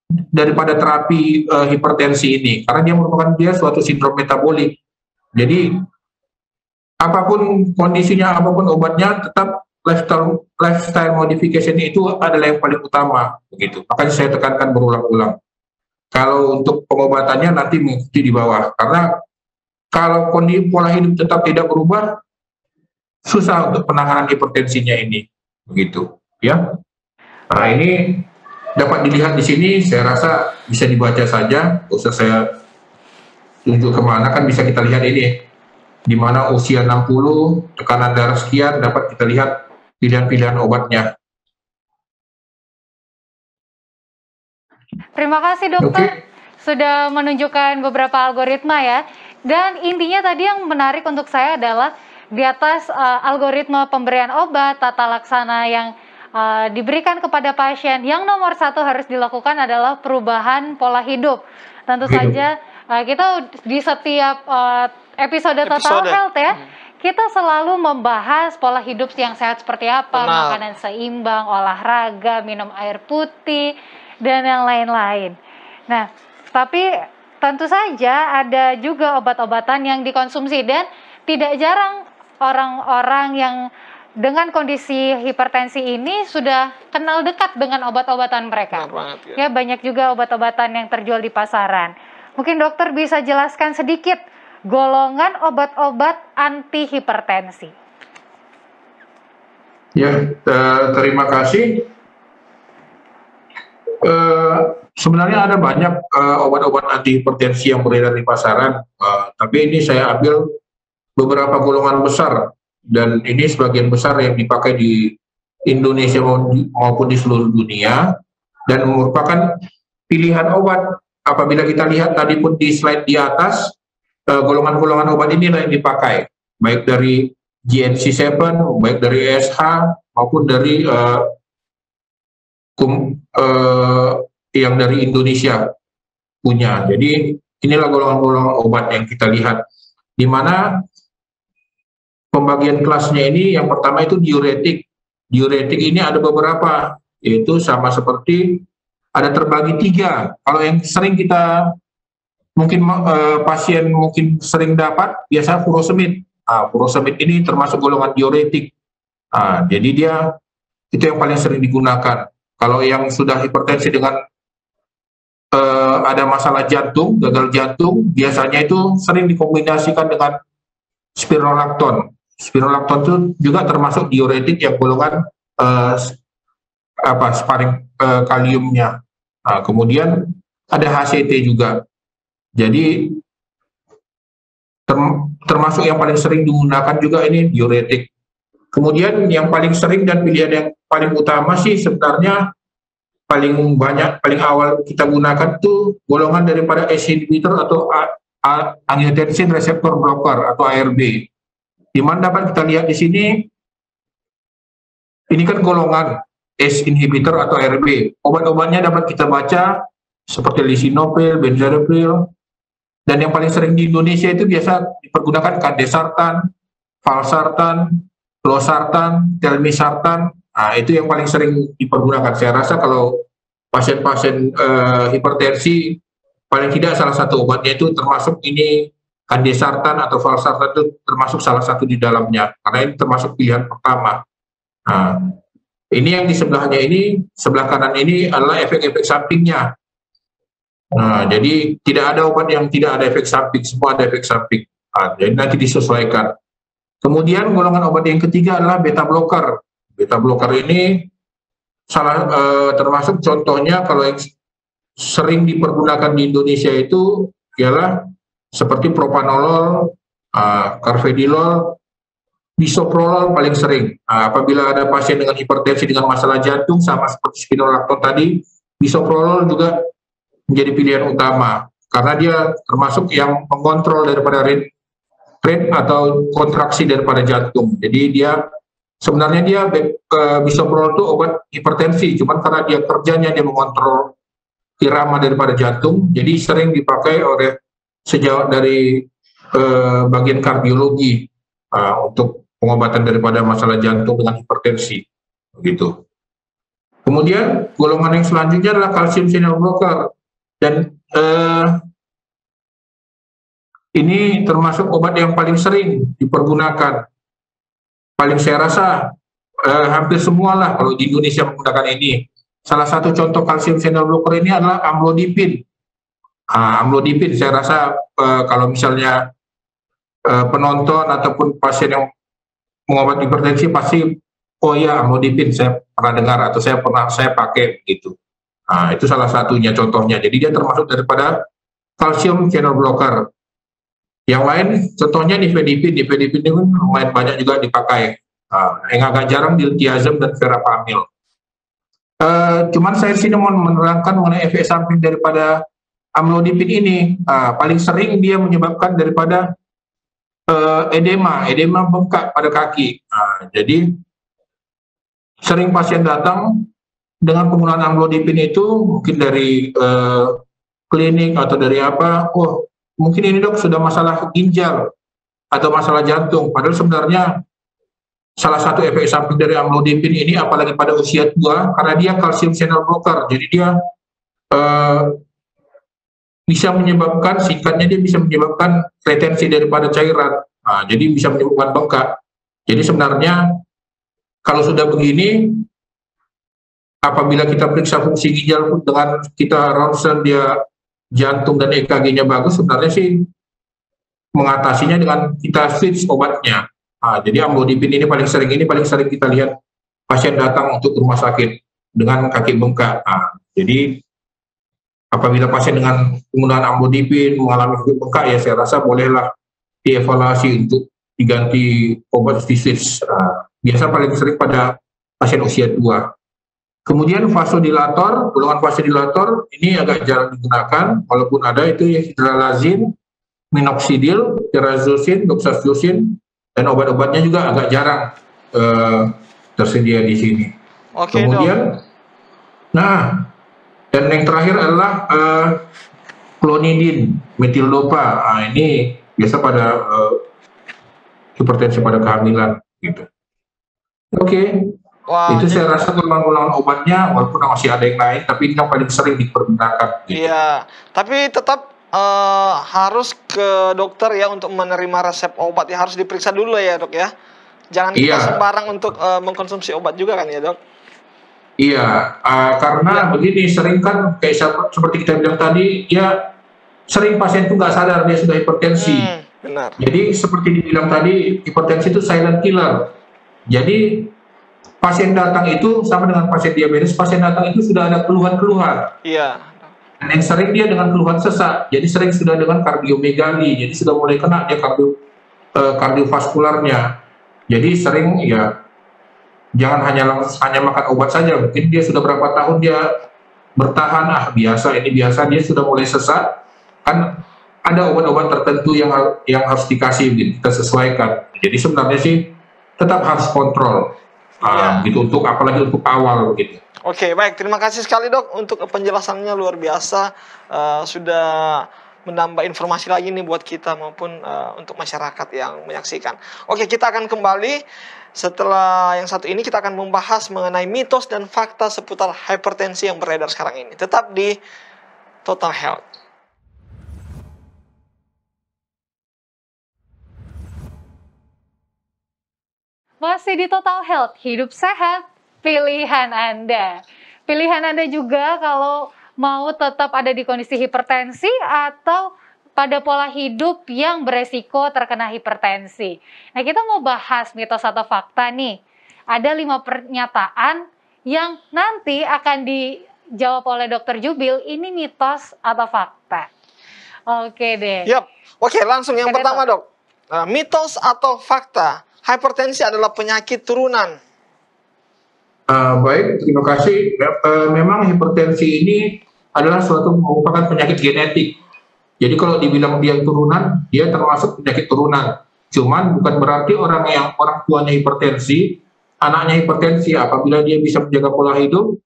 daripada terapi hipertensi ini, karena dia merupakan suatu sindrom metabolik. Jadi apapun kondisinya, apapun obatnya, tetap lifestyle modification itu adalah yang paling utama, begitu. Makanya saya tekankan berulang-ulang. Kalau untuk pengobatannya nanti mengikuti di bawah, karena kalau kondisi pola hidup tetap tidak berubah, susah untuk penanganan hipertensinya ini, begitu. Ya. Nah ini dapat dilihat di sini, saya rasa bisa dibaca saja, nggak usah saya tunjuk kemana, kan bisa kita lihat ini, di mana usia 60, tekanan darah sekian, dapat kita lihat pilihan-pilihan obatnya. Terima kasih dokter, sudah menunjukkan beberapa algoritma ya, dan intinya tadi yang menarik untuk saya adalah di atas algoritma pemberian obat, tata laksana yang diberikan kepada pasien, yang nomor satu harus dilakukan adalah perubahan pola hidup. Tentu saja kita di setiap episode Total Health ya, kita selalu membahas pola hidup yang sehat seperti apa, makanan seimbang, olahraga, minum air putih, dan yang lain-lain. Nah, tapi tentu saja ada juga obat-obatan yang dikonsumsi, dan tidak jarang orang-orang yang dengan kondisi hipertensi ini sudah kenal dekat dengan obat-obatan mereka. Ya, banyak juga obat-obatan yang terjual di pasaran. Mungkin dokter bisa jelaskan sedikit golongan obat-obat anti hipertensi. Ya, terima kasih. Sebenarnya ada banyak obat-obat anti hipertensi yang beredar di pasaran, tapi ini saya ambil beberapa golongan besar. Dan ini sebagian besar yang dipakai di Indonesia maupun di seluruh dunia, dan merupakan pilihan obat. Apabila kita lihat tadi pun di slide di atas, golongan-golongan obat ini yang dipakai, baik dari GNC7, baik dari ESH, maupun dari yang dari Indonesia punya. Jadi inilah golongan-golongan obat yang kita lihat, di mana pembagian kelasnya ini yang pertama itu diuretik. Diuretik ini ada beberapa, yaitu sama seperti ada terbagi 3. Kalau yang sering kita mungkin pasien mungkin sering dapat, biasa furosemid. Furosemid ini termasuk golongan diuretik. Jadi dia itu yang paling sering digunakan. Kalau yang sudah hipertensi dengan ada masalah jantung, gagal jantung, biasanya itu sering dikombinasikan dengan spironolakton. Spironolakton itu juga termasuk diuretik yang golongan sparing kaliumnya. Kemudian ada HCT juga. Jadi termasuk yang paling sering digunakan juga ini diuretik. Kemudian yang paling sering dan pilihan yang paling utama sih sebenarnya paling banyak, paling awal kita gunakan tuh golongan daripada ACE inhibitor atau angiotensin receptor blocker atau ARB. Di mana dapat kita lihat di sini, ini kan golongan ACE inhibitor atau ARB. Obat-obatnya dapat kita baca seperti lisinopril, benzodiazepine, dan yang paling sering di Indonesia itu biasa dipergunakan kandesartan, valsartan, losartan, telmisartan. Itu yang paling sering dipergunakan. Saya rasa kalau pasien-pasien hipertensi, paling tidak salah satu obatnya itu termasuk ini kandesartan atau valsartan, itu termasuk salah satu di dalamnya, karena ini termasuk pilihan pertama. Ini yang di sebelahnya ini, sebelah kanan ini adalah efek-efek sampingnya. Jadi tidak ada obat yang tidak ada efek samping, semua ada efek samping. Jadi nanti disesuaikan. Kemudian golongan obat yang ketiga adalah beta blocker. Beta blocker ini termasuk contohnya kalau yang sering dipergunakan di Indonesia itu ialah seperti propanolol, Carvedilol, bisoprolol paling sering. Apabila ada pasien dengan hipertensi dengan masalah jantung, sama seperti spironolactone tadi, bisoprolol juga menjadi pilihan utama karena dia termasuk yang mengontrol daripada rate atau kontraksi daripada jantung. Jadi dia sebenarnya bisoprolol itu obat hipertensi, cuman karena dia kerjanya dia mengontrol irama daripada jantung, jadi sering dipakai oleh sejauh dari bagian kardiologi untuk pengobatan daripada masalah jantung dengan hipertensi, begitu. Kemudian golongan yang selanjutnya adalah kalsium channel blocker, dan ini termasuk obat yang paling sering dipergunakan. Paling saya rasa hampir semua lah kalau di Indonesia menggunakan ini. Salah satu contoh kalsium channel blocker ini adalah amlodipin. Amlodipin saya rasa kalau misalnya penonton ataupun pasien yang mengobati hipertensi pasti, oh ya amlodipin saya pernah dengar atau saya pakai gitu. Itu salah satunya contohnya. Jadi dia termasuk daripada kalsium channel blocker. Yang lain contohnya nifedipin. Nifedipin ini lumayan banyak juga dipakai. Yang agak jarang diltiazem dan verapamil. Cuman saya sini mau menerangkan mengenai efek samping daripada amlodipin ini. Paling sering dia menyebabkan daripada edema bengkak pada kaki. Jadi sering pasien datang dengan penggunaan amlodipin itu mungkin dari klinik atau dari apa, oh mungkin ini dok sudah masalah ginjal atau masalah jantung, padahal sebenarnya salah satu efek samping dari amlodipin ini apalagi pada usia tua karena dia kalsium channel blocker, jadi dia bisa menyebabkan, singkatnya dia bisa menyebabkan retensi daripada cairan, jadi bisa menyebabkan bengkak. Jadi sebenarnya kalau sudah begini, apabila kita periksa fungsi ginjal dengan kita ronsen dia jantung dan EKG-nya bagus, sebenarnya sih mengatasinya dengan kita switch obatnya. Jadi amlodipin ini paling sering kita lihat pasien datang untuk rumah sakit dengan kaki bengkak. Jadi apabila pasien dengan penggunaan amlodipin mengalami kaki bengkak, ya saya rasa bolehlah dievaluasi untuk diganti obat switch. Biasa paling sering pada pasien usia tua. Kemudian vasodilator, golongan vasodilator ini agak jarang digunakan, walaupun ada itu ya hidralazin, minoxidil, terazosin, doxazosin, dan obat-obatnya juga agak jarang tersedia di sini. Kemudian, dan yang terakhir adalah klonidin, metildopa. Ini biasa pada hipertensi pada kehamilan, gitu. Itu saya rasa golongan obatnya, walaupun masih ada yang lain, tapi ini yang paling sering dipergunakan. Gitu. Iya, tapi tetap harus ke dokter ya untuk menerima resep obat ya, harus diperiksa dulu ya dok ya. Jangan kita sembarang untuk mengkonsumsi obat juga kan ya dok. Iya, karena begini sering kan kayak seperti kita bilang tadi, ya sering pasien itu nggak sadar dia sudah hipertensi. Benar. Jadi seperti dibilang tadi, hipertensi itu silent killer. Jadi pasien datang itu sama dengan pasien diabetes, pasien datang itu sudah ada keluhan-keluhan. Iya. Dan yang sering dia dengan keluhan sesak, jadi sering sudah dengan kardiomegali, jadi sudah mulai kena dia kardiovaskularnya. Jadi sering ya jangan hanya makan obat saja, mungkin dia sudah berapa tahun dia bertahan, biasa dia sudah mulai sesak, kan ada obat-obat tertentu yang harus dikasih, gitu, kita sesuaikan. Jadi sebenarnya sih tetap harus kontrol. Gitu untuk apalagi untuk awal gitu. Oke, baik, terima kasih sekali dok untuk penjelasannya luar biasa, sudah menambah informasi lagi nih buat kita maupun untuk masyarakat yang menyaksikan. Oke, kita akan kembali setelah yang satu ini, kita akan membahas mengenai mitos dan fakta seputar hipertensi yang beredar sekarang ini. Tetap di Total Health. Masih di Total Health, hidup sehat, pilihan Anda. Pilihan Anda juga kalau mau tetap ada di kondisi hipertensi atau pada pola hidup yang beresiko terkena hipertensi. Nah, kita mau bahas mitos atau fakta nih. Ada 5 pernyataan yang nanti akan dijawab oleh Dr. Jubil, ini mitos atau fakta. Oke deh. Oke, langsung yang pertama dok. Mitos atau fakta, hipertensi adalah penyakit turunan? Baik, terima kasih. Memang hipertensi ini adalah merupakan penyakit genetik. Jadi kalau dibilang dia turunan, dia termasuk penyakit turunan. Cuman bukan berarti orang tuanya hipertensi, anaknya hipertensi. Apabila dia bisa menjaga pola hidup,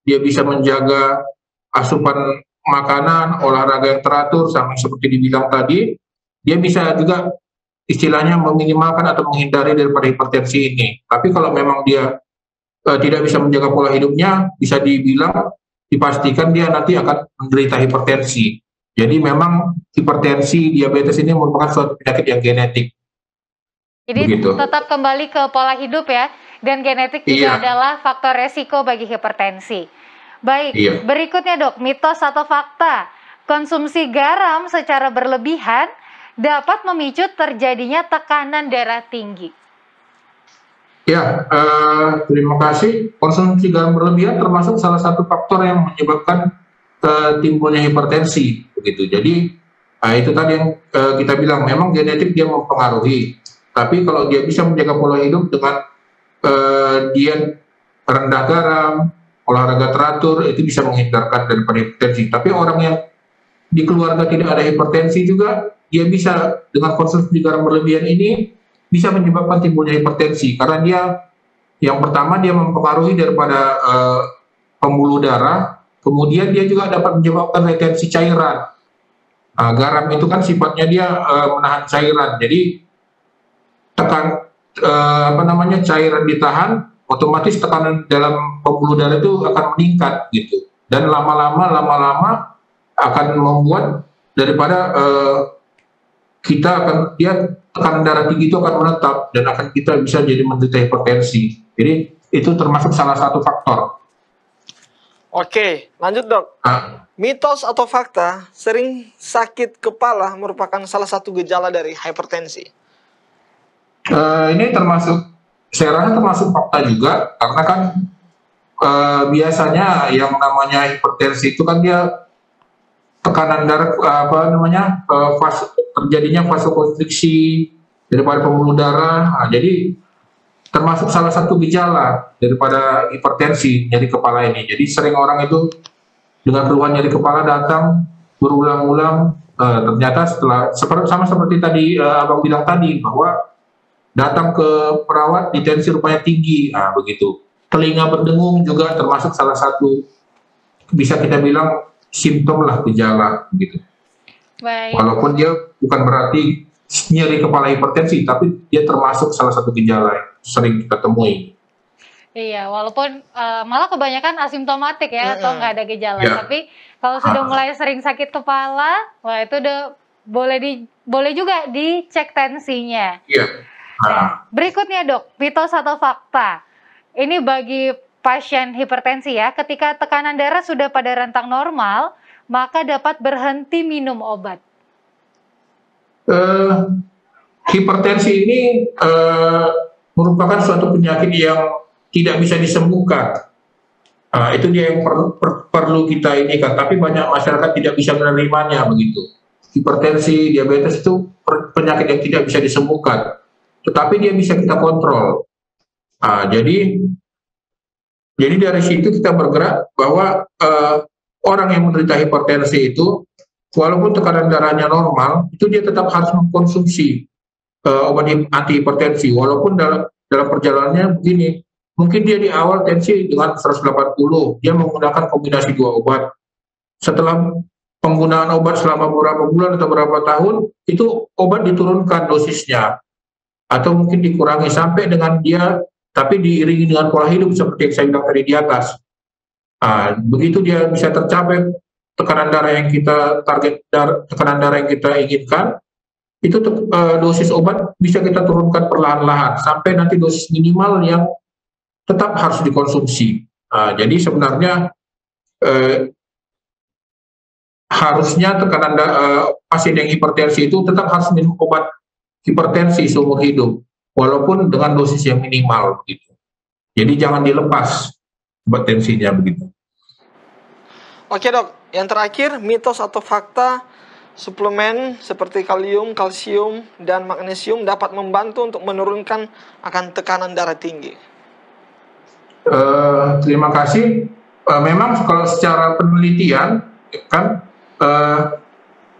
dia bisa menjaga asupan makanan, olahraga yang teratur, sama seperti dibilang tadi, dia bisa juga istilahnya meminimalkan atau menghindari daripada hipertensi ini. Tapi kalau memang dia tidak bisa menjaga pola hidupnya, bisa dipastikan dia nanti akan menderita hipertensi. Jadi memang hipertensi, diabetes ini merupakan suatu penyakit yang genetik. Jadi begitu. Tetap kembali ke pola hidup ya, dan genetik juga adalah faktor resiko bagi hipertensi. Baik, berikutnya dok, mitos atau fakta, konsumsi garam secara berlebihan dapat memicu terjadinya tekanan darah tinggi. Ya, terima kasih. Konsumsi garam berlebihan termasuk salah satu faktor yang menyebabkan timbulnya hipertensi, begitu. Jadi itu tadi yang kita bilang, memang genetik dia mempengaruhi. Tapi kalau dia bisa menjaga pola hidup dengan diet rendah garam, olahraga teratur, itu bisa menghindarkan daripada hipertensi. Tapi orang yang di keluarga tidak ada hipertensi juga, dia bisa dengan konsumsi garam berlebihan ini bisa menyebabkan timbulnya hipertensi, karena dia yang pertama dia mempengaruhi daripada pembuluh darah, kemudian dia juga dapat menyebabkan retensi cairan. Garam itu kan sifatnya dia menahan cairan, jadi cairan ditahan, otomatis tekanan dalam pembuluh darah itu akan meningkat gitu, dan lama-lama akan membuat daripada tekanan darah tinggi itu akan menetap dan akan kita bisa jadi menderita hipertensi. Jadi itu termasuk salah satu faktor. Oke, lanjut dok. Mitos atau fakta, sering sakit kepala merupakan salah satu gejala dari hipertensi? Ini saya rasa termasuk fakta juga, karena kan biasanya yang namanya hipertensi itu kan dia tekanan darah terjadinya vasokonstriksi daripada pembuluh darah. Jadi termasuk salah satu gejala daripada hipertensi nyeri kepala ini. Jadi sering orang itu dengan keluhan nyeri kepala datang berulang-ulang, ternyata sama seperti tadi abang bilang tadi, bahwa datang ke perawat di tensi rupanya tinggi, begitu. Telinga berdengung juga termasuk salah satu, bisa kita bilang simptom lah, gejala gitu. Baik. Walaupun dia bukan berarti nyeri kepala hipertensi, tapi dia termasuk salah satu gejala yang sering kita temui. Iya, walaupun malah kebanyakan asimptomatik ya, atau nggak ada gejala. Tapi kalau sudah mulai sering sakit kepala, wah itu udah boleh juga dicek tensinya. Iya. Berikutnya dok, mitos atau fakta. Ini bagi pasien hipertensi ya, ketika tekanan darah sudah pada rentang normal, maka dapat berhenti minum obat. Hipertensi ini merupakan suatu penyakit yang tidak bisa disembuhkan. Itu dia yang perlu kita ini kan. Tapi banyak masyarakat tidak bisa menerimanya begitu. Hipertensi, diabetes itu penyakit yang tidak bisa disembuhkan, tetapi dia bisa kita kontrol. Jadi dari situ kita bergerak bahwa orang yang menderita hipertensi itu, walaupun tekanan darahnya normal, itu dia tetap harus mengkonsumsi obat anti hipertensi. Walaupun dalam perjalanannya begini, mungkin dia di awal tensi dengan 180, dia menggunakan kombinasi 2 obat. Setelah penggunaan obat selama beberapa bulan atau beberapa tahun, itu obat diturunkan dosisnya, atau mungkin dikurangi sampai dengan dia, tapi diiringi dengan pola hidup seperti yang saya bilang tadi di atas. Begitu dia bisa tercapai tekanan darah yang kita tekanan darah yang kita inginkan, itu dosis obat bisa kita turunkan perlahan-lahan sampai nanti dosis minimal yang tetap harus dikonsumsi. Jadi sebenarnya harusnya pasien yang hipertensi itu tetap harus minum obat hipertensi seumur hidup, walaupun dengan dosis yang minimal begitu. Jadi jangan dilepas obat tensinya begitu. Oke dok, yang terakhir, mitos atau fakta, suplemen seperti kalium, kalsium, dan magnesium dapat membantu untuk menurunkan akan tekanan darah tinggi? Terima kasih. Memang kalau secara penelitian kan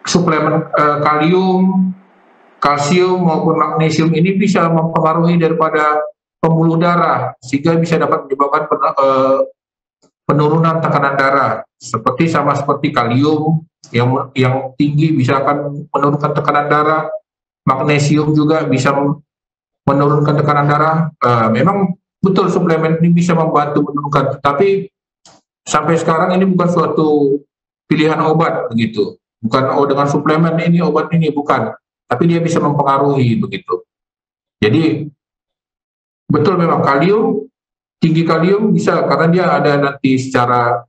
suplemen kalium, kalsium maupun magnesium ini bisa mempengaruhi daripada pembuluh darah sehingga bisa dapat menyebabkan penurunan tekanan darah. Sama seperti kalium yang tinggi bisa akan menurunkan tekanan darah, magnesium juga bisa menurunkan tekanan darah. Memang betul suplemen ini bisa membantu menurunkan, tapi sampai sekarang ini bukan suatu pilihan obat begitu. Bukan dengan suplemen ini obat ini, bukan, tapi dia bisa mempengaruhi begitu. Jadi betul memang tinggi kalium bisa karena dia ada nanti secara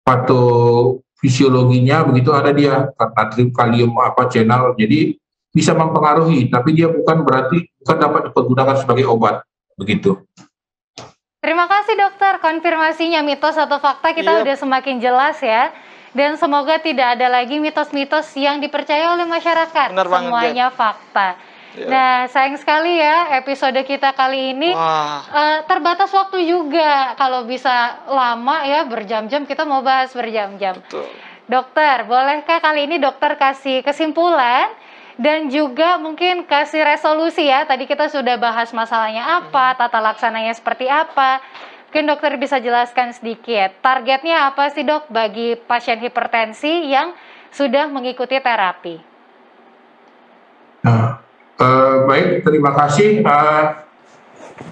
patofisiologinya begitu, ada dia natrium kalium channel, jadi bisa mempengaruhi, tapi dia bukan dapat digunakan sebagai obat begitu. Terima kasih dokter, konfirmasinya mitos atau fakta kita udah semakin jelas ya. Dan semoga tidak ada lagi mitos-mitos yang dipercaya oleh masyarakat. Benar semuanya banget, fakta. Nah, sayang sekali ya episode kita kali ini terbatas waktu juga. Kalau bisa lama ya berjam-jam, kita mau bahas berjam-jam. Dokter, bolehkah kali ini dokter kasih kesimpulan dan juga mungkin kasih resolusi ya? Tadi kita sudah bahas masalahnya apa, tata laksananya seperti apa. Mungkin dokter bisa jelaskan sedikit. Targetnya apa sih dok bagi pasien hipertensi yang sudah mengikuti terapi? Baik, terima kasih.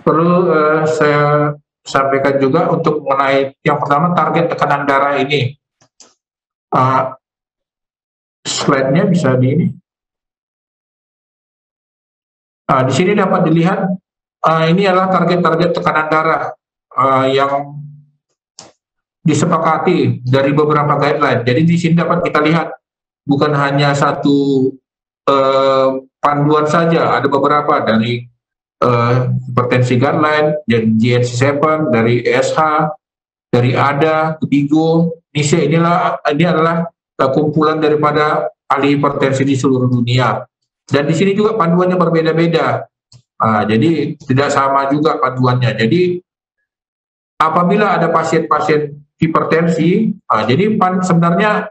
Perlu saya sampaikan juga untuk mengenai yang pertama target tekanan darah ini. Slide-nya bisa di ini. Di sini dapat dilihat ini adalah target-target tekanan darah yang disepakati dari beberapa guideline. Jadi di sini dapat kita lihat bukan hanya satu panduan saja, ada beberapa dari hipertensi guideline, dari GNC7, dari ESH, dari ADA, KDIGO, NICE. Ini adalah kumpulan daripada ahli hipertensi di seluruh dunia. Dan di sini juga panduannya berbeda-beda. Jadi tidak sama juga panduannya. Jadi apabila ada pasien-pasien hipertensi, jadi sebenarnya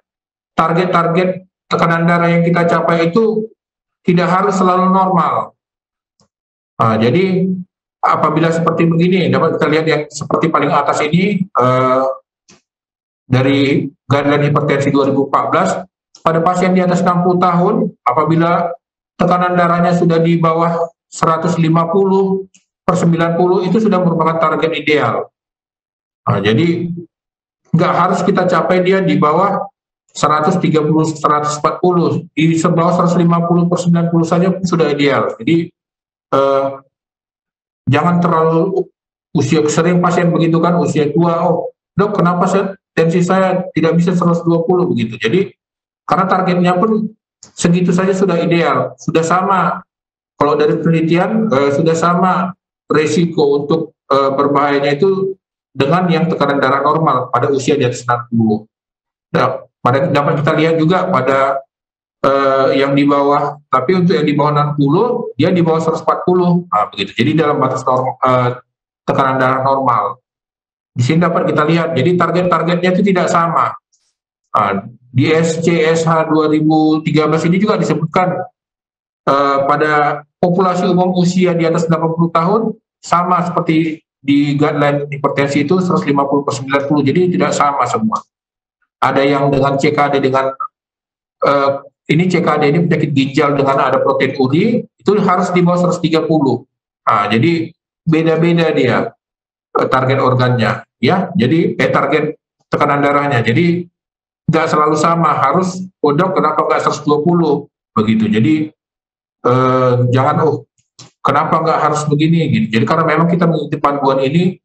target-target tekanan darah yang kita capai itu tidak harus selalu normal. Jadi apabila seperti begini, dapat kita lihat yang seperti paling atas ini dari guideline hipertensi 2014, pada pasien di atas 60 tahun, apabila tekanan darahnya sudah di bawah 150/90 itu sudah merupakan target ideal. Jadi nggak harus kita capai dia di bawah 130/140, di bawah 150/90 saja sudah ideal. Jadi jangan terlalu sering pasien begitu kan, usia tua, dok kenapa tensi saya tidak bisa 120 begitu. Jadi karena targetnya pun segitu saja sudah ideal, sudah sama. Kalau dari penelitian sudah sama resiko untuk berbahayanya itu dengan yang tekanan darah normal pada usia di atas 60. Nah, dapat kita lihat juga pada yang di bawah, tapi untuk yang di bawah 60 dia di bawah 140, begitu. Jadi dalam batas tekanan darah normal. Di sini dapat kita lihat, jadi target-targetnya itu tidak sama. Di SCSH 2013 ini juga disebutkan pada populasi umum usia di atas 80 tahun sama seperti di guideline hipertensi itu 150/90, jadi tidak sama semua. Ada yang dengan CKD dengan ini CKD ini penyakit ginjal dengan ada protein uri itu harus di bawah 130. Jadi beda-beda dia target organnya ya. Jadi target tekanan darahnya. Jadi nggak selalu sama, harus dok kenapa nggak 120 begitu. Jadi jangan kenapa nggak harus begini gitu. Jadi karena memang kita mengikuti panduan ini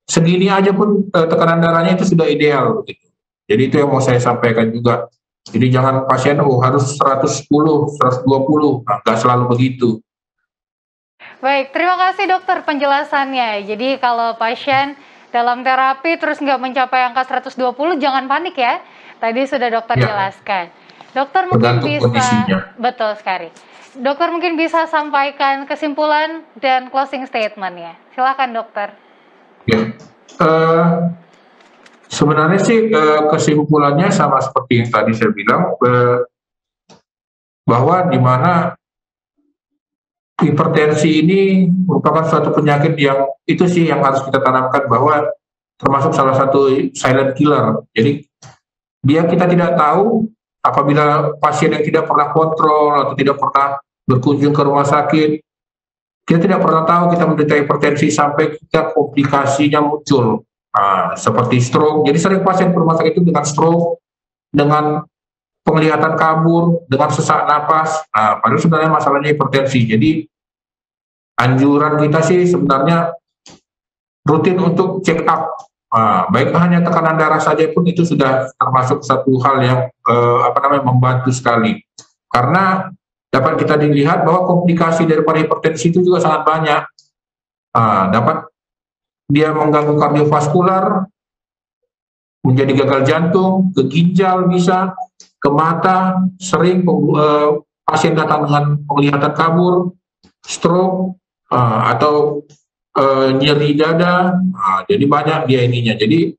segini aja pun tekanan darahnya itu sudah ideal begitu. Jadi itu yang mau saya sampaikan juga. Jadi jangan pasien harus 110, 120, nggak selalu begitu. Baik, terima kasih dokter penjelasannya. Jadi kalau pasien dalam terapi terus nggak mencapai angka 120, jangan panik ya. Tadi sudah dokter jelaskan. Dokter mungkin bisa, betul sekali. Dokter mungkin bisa sampaikan kesimpulan dan closing statement ya. Silakan dokter. Ya, sebenarnya sih kesimpulannya sama seperti yang tadi saya bilang, bahwa di mana hipertensi ini merupakan suatu penyakit yang itu sih yang harus kita tanamkan, bahwa termasuk salah satu silent killer. Jadi kita tidak tahu apabila pasien yang tidak pernah kontrol atau tidak pernah berkunjung ke rumah sakit, kita tidak pernah tahu kita menderita hipertensi sampai kita komplikasinya muncul, seperti stroke. Jadi sering pasien ke rumah sakit itu dengan stroke, dengan penglihatan kabur, dengan sesak napas. Padahal sebenarnya masalahnya hipertensi. Jadi anjuran kita sih sebenarnya rutin untuk check up. Baik hanya tekanan darah saja pun itu sudah termasuk satu hal yang membantu sekali. Karena dapat kita dilihat bahwa komplikasi daripada hipertensi itu juga sangat banyak. Dapat dia mengganggu kardiovaskular, menjadi gagal jantung, ke ginjal bisa, ke mata, sering pasien datang dengan penglihatan kabur, stroke, atau nyeri dada, jadi banyak dia ininya. Jadi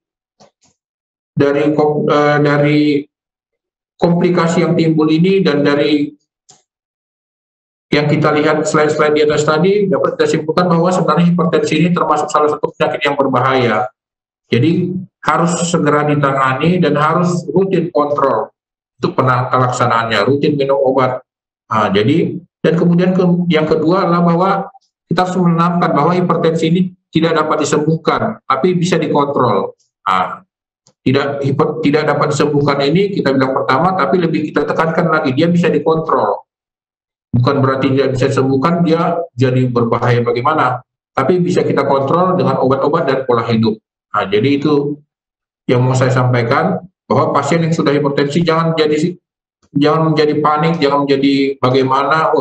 dari komplikasi yang timbul ini dan dari yang kita lihat slide-slide di atas tadi, dapat kita simpulkan bahwa sebenarnya hipertensi ini termasuk salah satu penyakit yang berbahaya. Jadi harus segera ditangani dan harus rutin kontrol untuk pelaksanaannya, rutin minum obat. Dan kemudian yang kedua adalah bahwa kita harus menanamkan bahwa hipertensi ini tidak dapat disembuhkan, tapi bisa dikontrol. Tidak dapat disembuhkan ini kita bilang pertama, tapi lebih kita tekankan lagi, dia bisa dikontrol. Bukan berarti tidak bisa disembuhkan, dia jadi berbahaya bagaimana, tapi bisa kita kontrol dengan obat-obat dan pola hidup. Jadi itu yang mau saya sampaikan, bahwa pasien yang sudah hipertensi jangan menjadi panik, jangan menjadi bagaimana,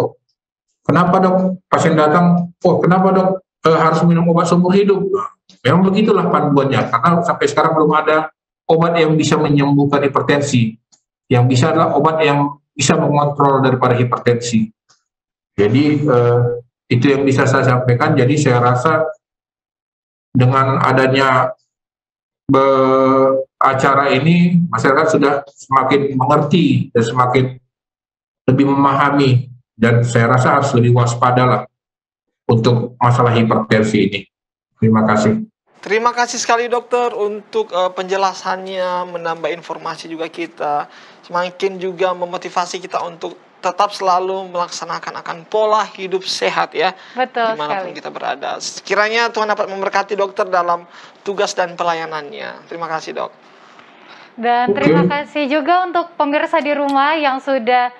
kenapa dok pasien datang, kenapa dok harus minum obat seumur hidup. Memang begitulah panduannya, karena sampai sekarang belum ada obat yang bisa menyembuhkan hipertensi. Yang bisa adalah obat yang bisa mengontrol daripada hipertensi. Jadi itu yang bisa saya sampaikan. Jadi saya rasa dengan adanya acara ini, masyarakat sudah semakin mengerti dan semakin lebih memahami, dan saya rasa harus lebih waspada lah untuk masalah hipertensi ini. Terima kasih. Terima kasih sekali dokter untuk penjelasannya, menambah informasi juga kita, semakin juga memotivasi kita untuk tetap selalu melaksanakan akan pola hidup sehat ya. Betul dimanapun sekali. kita berada. Sekiranya Tuhan dapat memberkati dokter dalam tugas dan pelayanannya. Terima kasih dok. Dan terima kasih juga untuk pemirsa di rumah yang sudah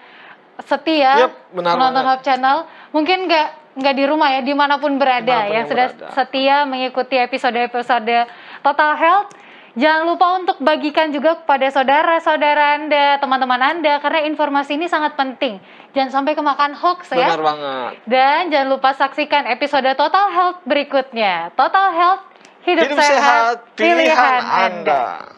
setia menonton Hope Channel. Mungkin nggak di rumah ya, dimanapun berada yang sudah setia mengikuti episode-episode Total Health. Jangan lupa untuk bagikan juga kepada saudara-saudara Anda, teman-teman Anda, karena informasi ini sangat penting. Jangan sampai kemakan hoax ya. Benar banget. Dan jangan lupa saksikan episode Total Health berikutnya. Total Health, hidup sehat, pilihan Anda.